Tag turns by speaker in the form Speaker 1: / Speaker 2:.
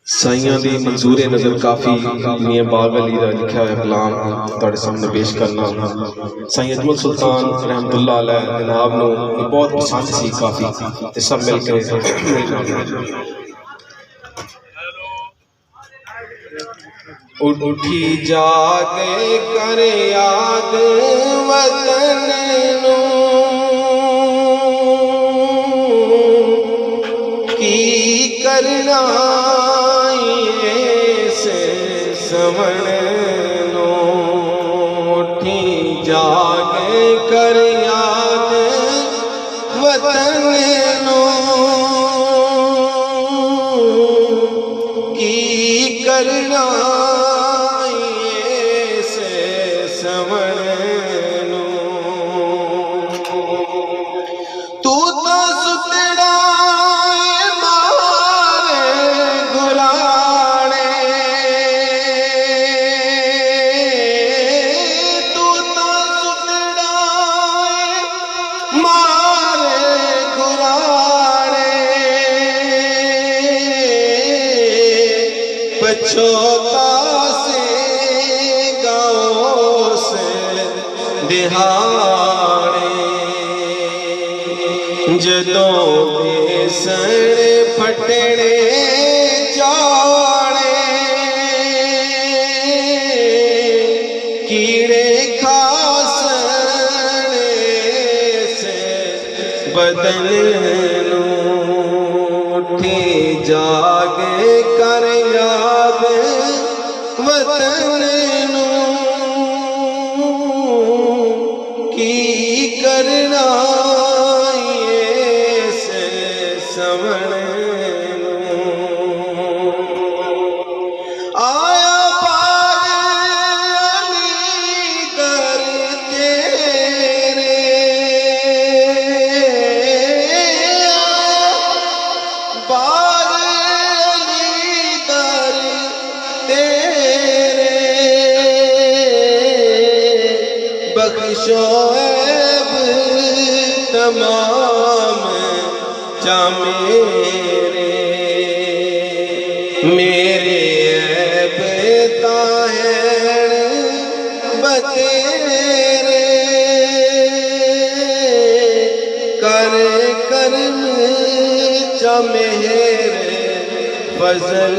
Speaker 1: साइयां दी मंजूर नज़र काफ़ी मियां बाग अली का लिखा हुआ कलाम तुहाडे सामने पेश करना। साईं अजमल सुल्तान रहमतुल्लाह अलैह जनाब नूं बहुत पसंद सी काफ़ी, ते सब मिल के उठी जागे कर याद वतन की करना से समण नो। उठी जागे कर याद वतन नो की करना से समण नो। तू तो सुतड़ा पछोता से गाँव से दिहाड़े जदों बेसण फटने चाड़े कीड़े खासने से बदन उठी जागे कर याद वतन की करना से समण आया बाग अली दर तेरे बाग बख्शोएब तमाम जा मेरे ऐब ताहर बतेरे कर करम चा मेरे फजल